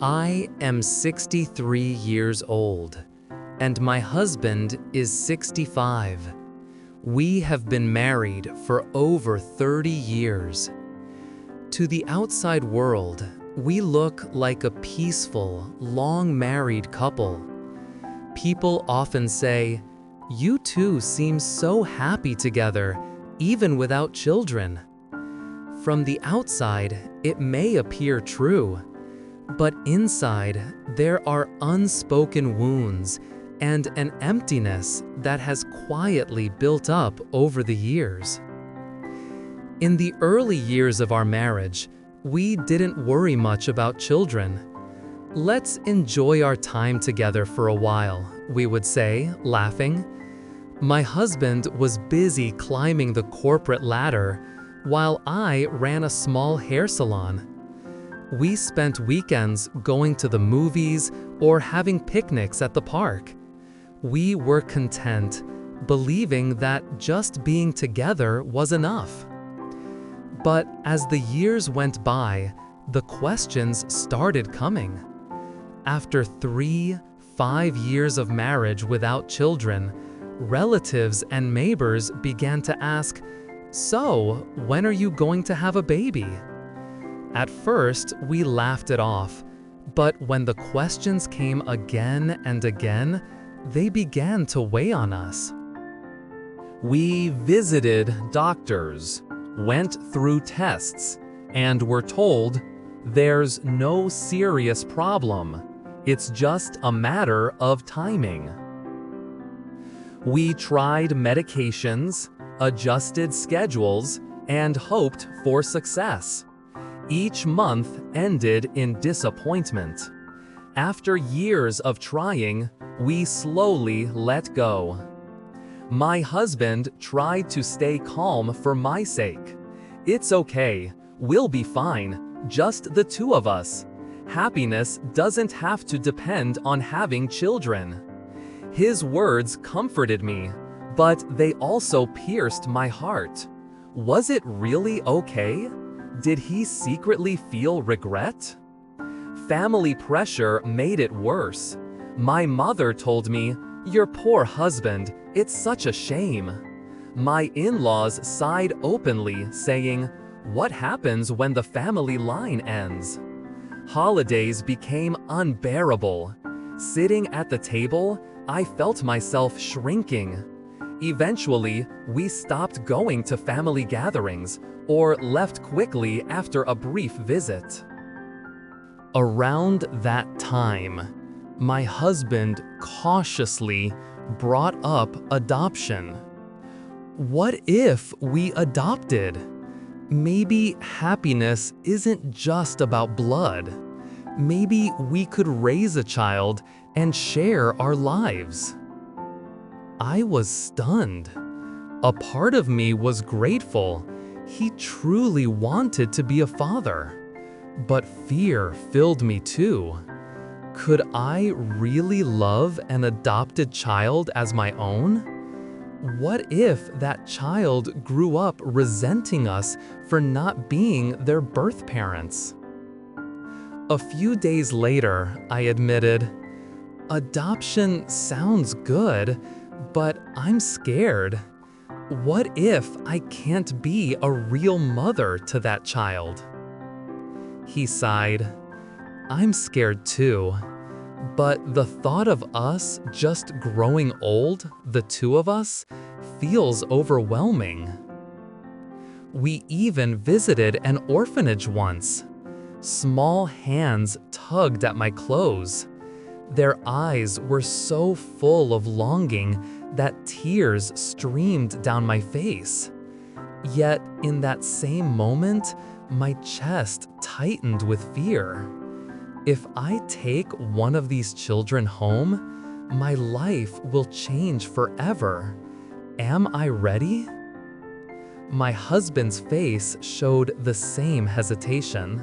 I am 63 years old, and my husband is 65. We have been married for over 30 years. To the outside world, we look like a peaceful, long-married couple. People often say, "You two seem so happy together, even without children." From the outside, it may appear true, but inside, there are unspoken wounds and an emptiness that has quietly built up over the years. In the early years of our marriage, we didn't worry much about children. "Let's enjoy our time together for a while," we would say, laughing. My husband was busy climbing the corporate ladder, while I ran a small hair salon. We spent weekends going to the movies or having picnics at the park. We were content, believing that just being together was enough. But as the years went by, the questions started coming. After 5 years of marriage without children, relatives and neighbors began to ask, "So, when are you going to have a baby?" At first, we laughed it off, but when the questions came again and again, they began to weigh on us. We visited doctors, went through tests, and were told, "There's no serious problem. It's just a matter of timing." We tried medications, adjusted schedules, and hoped for success. Each month ended in disappointment. After years of trying, we slowly let go. My husband tried to stay calm for my sake. "It's okay, we'll be fine, just the two of us. Happiness doesn't have to depend on having children." His words comforted me, but they also pierced my heart. Was it really okay? Did he secretly feel regret? Family pressure made it worse. My mother told me, "Your poor husband, it's such a shame." My in-laws sighed openly, saying, "What happens when the family line ends?" Holidays became unbearable. Sitting at the table, I felt myself shrinking. Eventually, we stopped going to family gatherings or left quickly after a brief visit. Around that time, my husband cautiously brought up adoption. What if we adopted? Maybe happiness isn't just about blood. Maybe we could raise a child and share our lives. I was stunned. A part of me was grateful. He truly wanted to be a father. But fear filled me too. Could I really love an adopted child as my own? What if that child grew up resenting us for not being their birth parents? A few days later, I admitted, "Adoption sounds good, but I'm scared. What if I can't be a real mother to that child?" He sighed. "I'm scared too, but the thought of us just growing old, the two of us, feels overwhelming." We even visited an orphanage once. Small hands tugged at my clothes. Their eyes were so full of longing that tears streamed down my face. Yet, in that same moment, my chest tightened with fear. If I take one of these children home, my life will change forever. Am I ready? My husband's face showed the same hesitation.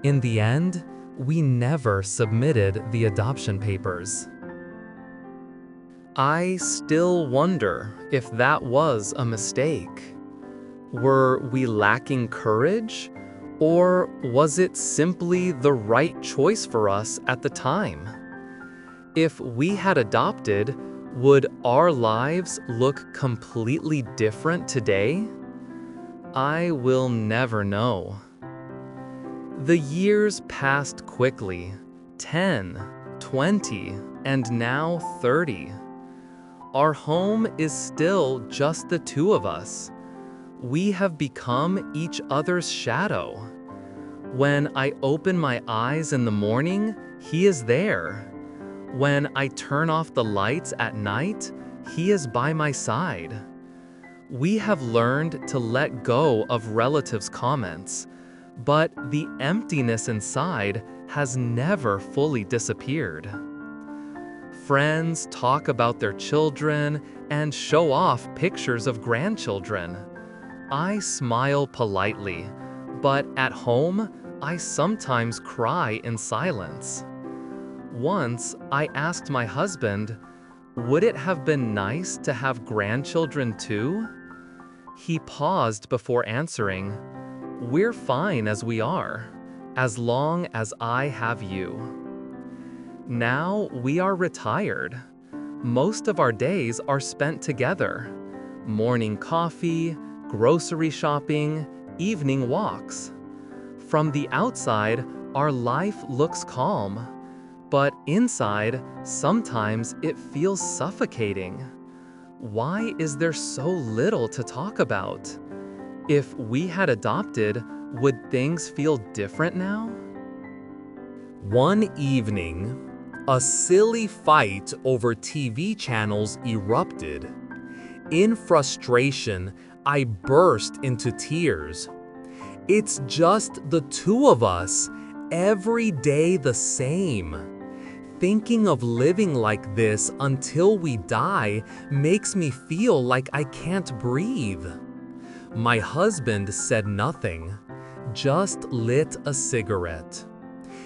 In the end, we never submitted the adoption papers. I still wonder if that was a mistake. Were we lacking courage? Or was it simply the right choice for us at the time? If we had adopted, would our lives look completely different today? I will never know. The years passed quickly, 10, 20, and now 30. Our home is still just the two of us. We have become each other's shadow. When I open my eyes in the morning, he is there. When I turn off the lights at night, he is by my side. We have learned to let go of relatives' comments, but the emptiness inside has never fully disappeared. Friends talk about their children and show off pictures of grandchildren. I smile politely, but at home, I sometimes cry in silence. Once, I asked my husband, would it have been nice to have grandchildren too? He paused before answering, we're fine as we are, as long as I have you. Now we are retired. Most of our days are spent together. Morning coffee, grocery shopping, evening walks. From the outside, our life looks calm, but inside, sometimes it feels suffocating. Why is there so little to talk about? If we had adopted, would things feel different now? One evening, a silly fight over TV channels erupted. In frustration, I burst into tears. It's just the two of us, every day the same. Thinking of living like this until we die makes me feel like I can't breathe. My husband said nothing, just lit a cigarette.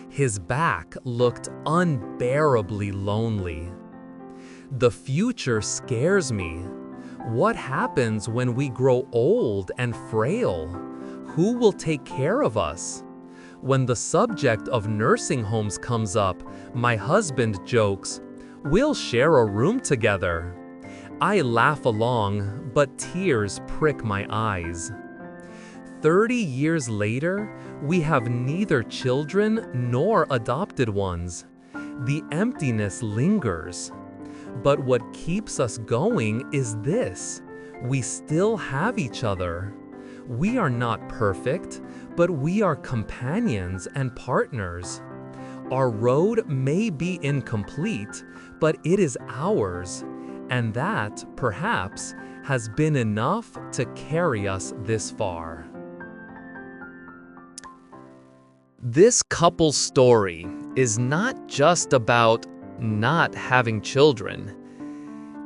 His back looked unbearably lonely. The future scares me. What happens when we grow old and frail? Who will take care of us? When the subject of nursing homes comes up, my husband jokes, we'll share a room together. I laugh along, but tears prick my eyes. 30 years later, we have neither children nor adopted ones. The emptiness lingers. But what keeps us going is this: we still have each other. We are not perfect, but we are companions and partners. Our road may be incomplete, but it is ours, and that, perhaps, has been enough to carry us this far. This couple's story is not just about not having children.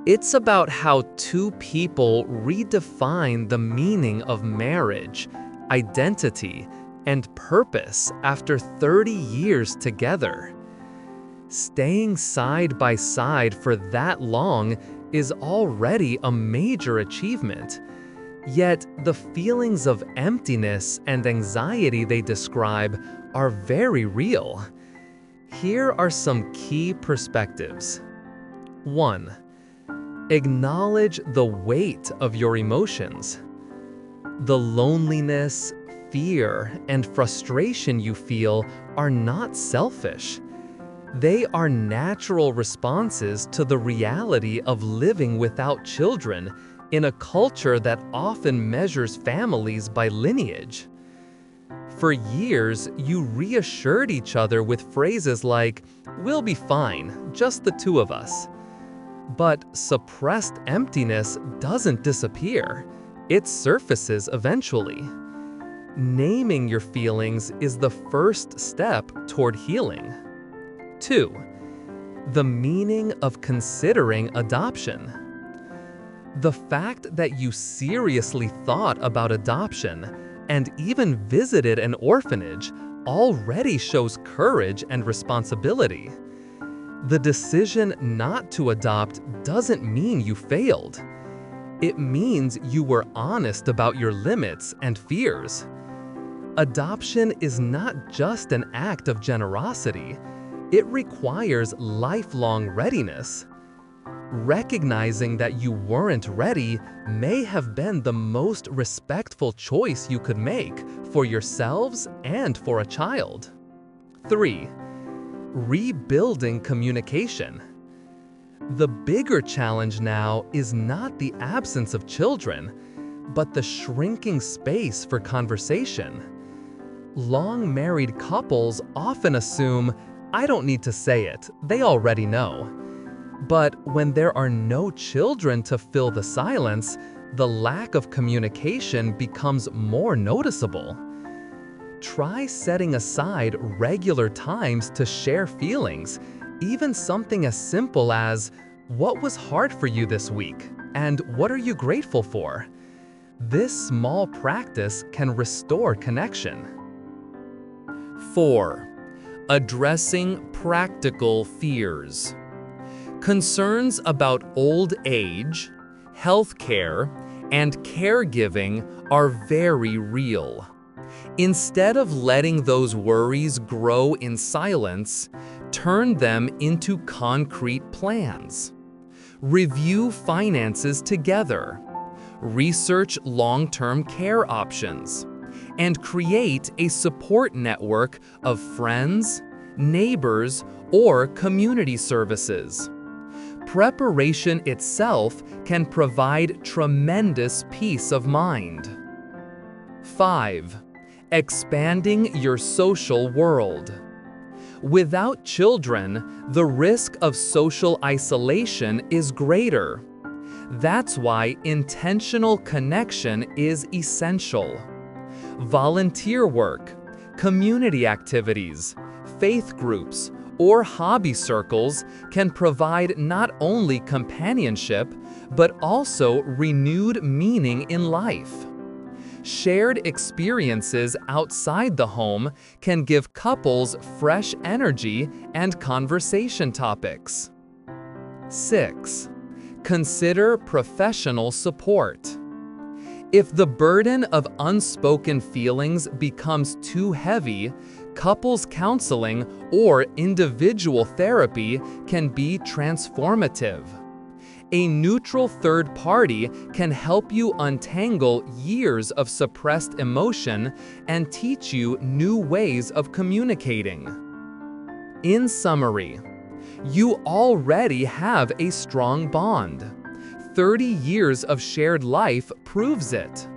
It's about how two people redefine the meaning of marriage, identity, and purpose after 30 years together. Staying side by side for that long is already a major achievement. Yet the feelings of emptiness and anxiety they describe are very real. Here are some key perspectives. 1. Acknowledge the weight of your emotions. The loneliness, fear, and frustration you feel are not selfish. They are natural responses to the reality of living without children in a culture that often measures families by lineage. For years, you reassured each other with phrases like, "We'll be fine, just the two of us." But suppressed emptiness doesn't disappear. It surfaces eventually. Naming your feelings is the first step toward healing. 2. The meaning of considering adoption. The fact that you seriously thought about adoption and even visited an orphanage already shows courage and responsibility. The decision not to adopt doesn't mean you failed. It means you were honest about your limits and fears. Adoption is not just an act of generosity, it requires lifelong readiness. Recognizing that you weren't ready may have been the most respectful choice you could make for yourselves and for a child. 3. Rebuilding communication. The bigger challenge now is not the absence of children, but the shrinking space for conversation. Long-married couples often assume, "I don't need to say it, they already know." But when there are no children to fill the silence, the lack of communication becomes more noticeable. Try setting aside regular times to share feelings, even something as simple as, "What was hard for you this week? And what are you grateful for?" This small practice can restore connection. 4. Addressing practical fears. Concerns about old age, healthcare, and caregiving are very real. Instead of letting those worries grow in silence, turn them into concrete plans. Review finances together. Research long-term care options. And create a support network of friends, neighbors, or community services. Preparation itself can provide tremendous peace of mind. 5. Expanding your social world. Without children, the risk of social isolation is greater. That's why intentional connection is essential. Volunteer work, community activities, faith groups, or hobby circles can provide not only companionship, but also renewed meaning in life. Shared experiences outside the home can give couples fresh energy and conversation topics. 6. Consider professional support. If the burden of unspoken feelings becomes too heavy, couples counseling or individual therapy can be transformative. A neutral third party can help you untangle years of suppressed emotion and teach you new ways of communicating. In summary, you already have a strong bond. 30 years of shared life proves it.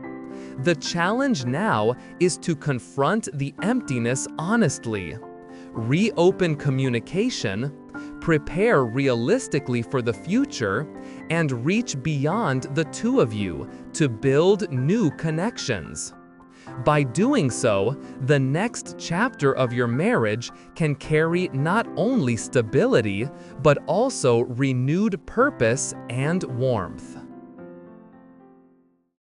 The challenge now is to confront the emptiness honestly, reopen communication, prepare realistically for the future, and reach beyond the two of you to build new connections. By doing so, the next chapter of your marriage can carry not only stability, but also renewed purpose and warmth.